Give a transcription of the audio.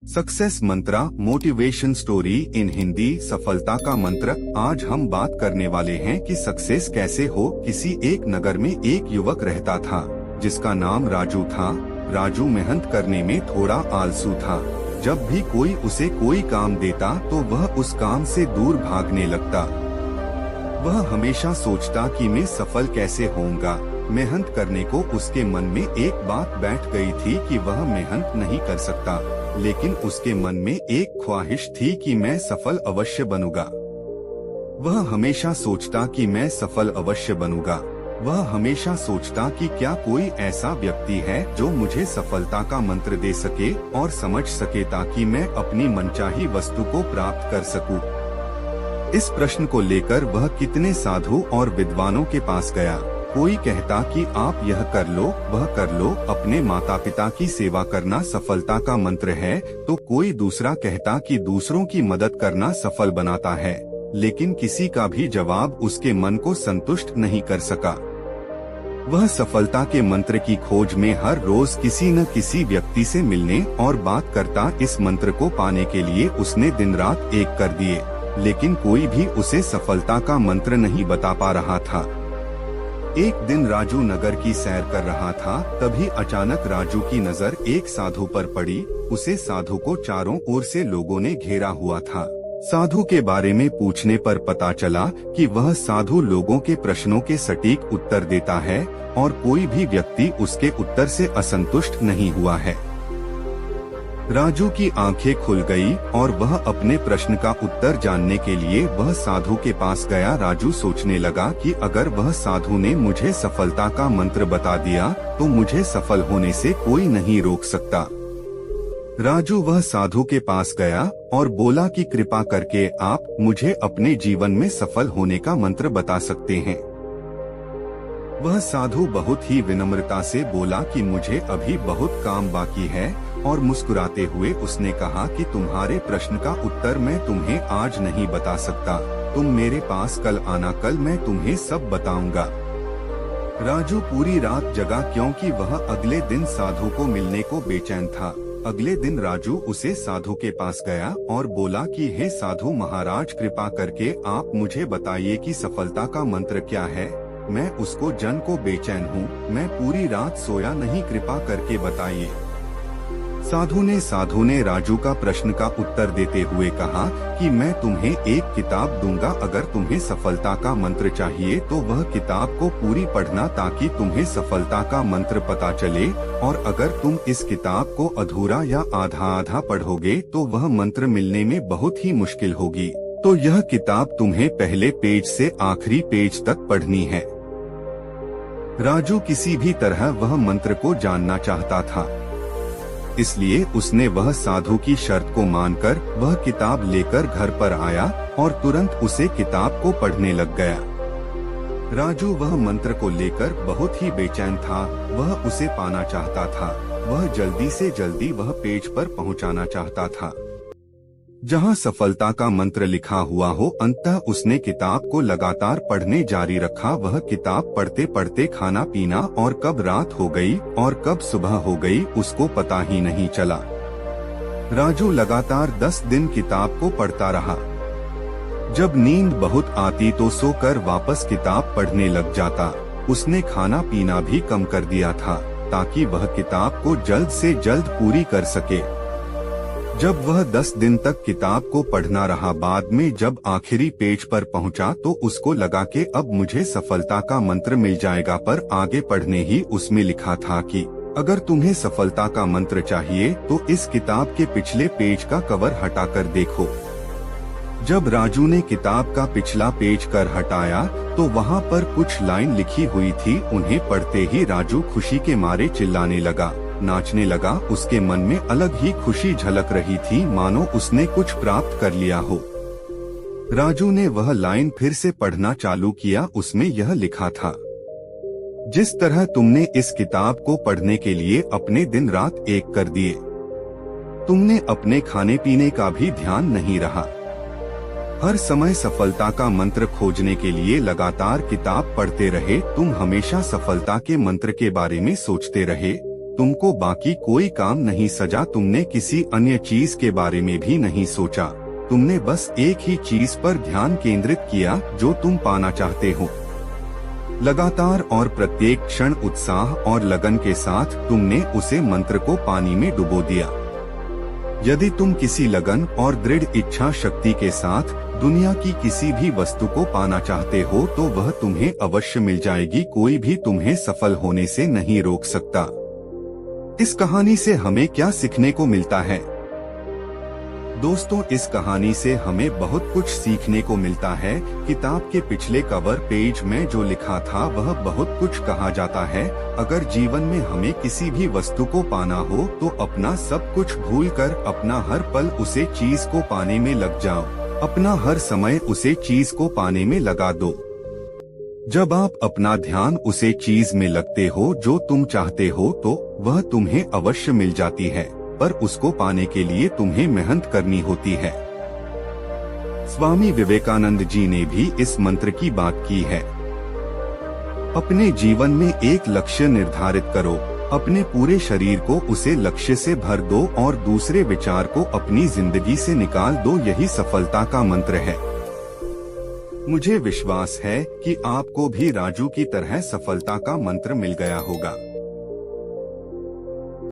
Success Mantra motivation story in Hindi. सफलता का मंत्र। आज हम बात करने वाले हैं कि सक्सेस कैसे हो। किसी एक नगर में एक युवक रहता था जिसका नाम राजू था। राजू मेहनत करने में थोड़ा आलसू था। जब भी कोई उसे कोई काम देता तो वह उस काम से दूर भागने लगता। वह हमेशा सोचता कि मैं सफल कैसे होऊंगा। मेहनत करने को उसके मन में एक बात बैठ गई थी कि वह मेहनत नहीं कर सकता, लेकिन उसके मन में एक ख्वाहिश थी कि मैं सफल अवश्य बनूंगा। वह हमेशा सोचता कि मैं सफल अवश्य बनूंगा। वह हमेशा सोचता कि क्या कोई ऐसा व्यक्ति है जो मुझे सफलता का मंत्र दे सके और समझ सके ताकि मैं अपनी मनचाही वस्तु को प्राप्त कर सकूं। इस प्रश्न को लेकर वह कितने साधु और विद्वानों के पास गया। कोई कहता कि आप यह कर लो, वह कर लो, अपने माता पिता की सेवा करना सफलता का मंत्र है, तो कोई दूसरा कहता कि दूसरों की मदद करना सफल बनाता है। लेकिन किसी का भी जवाब उसके मन को संतुष्ट नहीं कर सका। वह सफलता के मंत्र की खोज में हर रोज किसी न किसी व्यक्ति से मिलने और बात करता। इस मंत्र को पाने के लिए उसने दिन रात एक कर दिए, लेकिन कोई भी उसे सफलता का मंत्र नहीं बता पा रहा था। एक दिन राजू नगर की सैर कर रहा था, तभी अचानक राजू की नजर एक साधु पर पड़ी। उसे साधु को चारों ओर से लोगों ने घेरा हुआ था। साधु के बारे में पूछने पर पता चला कि वह साधु लोगों के प्रश्नों के सटीक उत्तर देता है और कोई भी व्यक्ति उसके उत्तर से असंतुष्ट नहीं हुआ है। राजू की आंखें खुल गई और वह अपने प्रश्न का उत्तर जानने के लिए वह साधु के पास गया। राजू सोचने लगा कि अगर वह साधु ने मुझे सफलता का मंत्र बता दिया तो मुझे सफल होने से कोई नहीं रोक सकता। राजू वह साधु के पास गया और बोला कि कृपा करके आप मुझे अपने जीवन में सफल होने का मंत्र बता सकते हैं। वह साधु बहुत ही विनम्रता से बोला कि मुझे अभी बहुत काम बाकी है, और मुस्कुराते हुए उसने कहा कि तुम्हारे प्रश्न का उत्तर मैं तुम्हें आज नहीं बता सकता, तुम मेरे पास कल आना, कल मैं तुम्हें सब बताऊंगा। राजू पूरी रात जगा क्योंकि वह अगले दिन साधु को मिलने को बेचैन था। अगले दिन राजू उसे साधु के पास गया और बोला कि हे साधु महाराज, कृपा करके आप मुझे बताइए कि सफलता का मंत्र क्या है। मैं उसको जन को बेचैन हूँ, मैं पूरी रात सोया नहीं, कृपा करके बताइए। साधु ने राजू का प्रश्न का उत्तर देते हुए कहा कि मैं तुम्हें एक किताब दूंगा, अगर तुम्हें सफलता का मंत्र चाहिए तो वह किताब को पूरी पढ़ना ताकि तुम्हें सफलता का मंत्र पता चले, और अगर तुम इस किताब को अधूरा या आधा आधा पढ़ोगे तो वह मंत्र मिलने में बहुत ही मुश्किल होगी। तो यह किताब तुम्हें पहले पेज से आखिरी पेज तक पढ़नी है। राजू किसी भी तरह वह मंत्र को जानना चाहता था, इसलिए उसने वह साधु की शर्त को मानकर वह किताब लेकर घर पर आया और तुरंत उसे किताब को पढ़ने लग गया। राजू वह मंत्र को लेकर बहुत ही बेचैन था। वह उसे पाना चाहता था, वह जल्दी से जल्दी वह पेज पर पहुंचाना चाहता था जहां सफलता का मंत्र लिखा हुआ हो। अंततः उसने किताब को लगातार पढ़ने जारी रखा। वह किताब पढ़ते पढ़ते खाना पीना और कब रात हो गई और कब सुबह हो गई उसको पता ही नहीं चला। राजू लगातार 10 दिन किताब को पढ़ता रहा। जब नींद बहुत आती तो सोकर वापस किताब पढ़ने लग जाता। उसने खाना पीना भी कम कर दिया था ताकि वह किताब को जल्द से जल्द पूरी कर सके। जब वह 10 दिन तक किताब को पढ़ना रहा, बाद में जब आखिरी पेज पर पहुंचा तो उसको लगा कि अब मुझे सफलता का मंत्र मिल जाएगा, पर आगे पढ़ने ही उसमें लिखा था कि अगर तुम्हें सफलता का मंत्र चाहिए तो इस किताब के पिछले पेज का कवर हटाकर देखो। जब राजू ने किताब का पिछला पेज कर हटाया तो वहाँ पर कुछ लाइन लिखी हुई थी। उन्हें पढ़ते ही राजू खुशी के मारे चिल्लाने लगा, नाचने लगा। उसके मन में अलग ही खुशी झलक रही थी, मानो उसने कुछ प्राप्त कर लिया हो। राजू ने वह लाइन फिर से पढ़ना चालू किया। उसमें यह लिखा था, जिस तरह तुमने इस किताब को पढ़ने के लिए अपने दिन रात एक कर दिए, तुमने अपने खाने पीने का भी ध्यान नहीं रहा। हर समय सफलता का मंत्र खोजने के लिए लगातार किताब पढ़ते रहे, तुम हमेशा सफलता के मंत्र के बारे में सोचते रहे, तुमको बाकी कोई काम नहीं सजा, तुमने किसी अन्य चीज के बारे में भी नहीं सोचा। तुमने बस एक ही चीज पर ध्यान केंद्रित किया जो तुम पाना चाहते हो। लगातार और प्रत्येक क्षण उत्साह और लगन के साथ तुमने उसे मंत्र को पानी में डुबो दिया। यदि तुम किसी लगन और दृढ़ इच्छा शक्ति के साथ दुनिया की किसी भी वस्तु को पाना चाहते हो तो वह तुम्हें अवश्य मिल जाएगी। कोई भी तुम्हें सफल होने से नहीं रोक सकता। इस कहानी से हमें क्या सीखने को मिलता है? दोस्तों, इस कहानी से हमें बहुत कुछ सीखने को मिलता है। किताब के पिछले कवर पेज में जो लिखा था वह बहुत कुछ कहा जाता है। अगर जीवन में हमें किसी भी वस्तु को पाना हो तो अपना सब कुछ भूलकर अपना हर पल उसे चीज को पाने में लग जाओ। अपना हर समय उसे चीज को पाने में लगा दो। जब आप अपना ध्यान उसे चीज में लगते हो जो तुम चाहते हो तो वह तुम्हें अवश्य मिल जाती है, पर उसको पाने के लिए तुम्हें मेहनत करनी होती है। स्वामी विवेकानंद जी ने भी इस मंत्र की बात की है। अपने जीवन में एक लक्ष्य निर्धारित करो, अपने पूरे शरीर को उसे लक्ष्य से भर दो और दूसरे विचार को अपनी जिंदगी से निकाल दो। यही सफलता का मंत्र है। मुझे विश्वास है कि आपको भी राजू की तरह सफलता का मंत्र मिल गया होगा।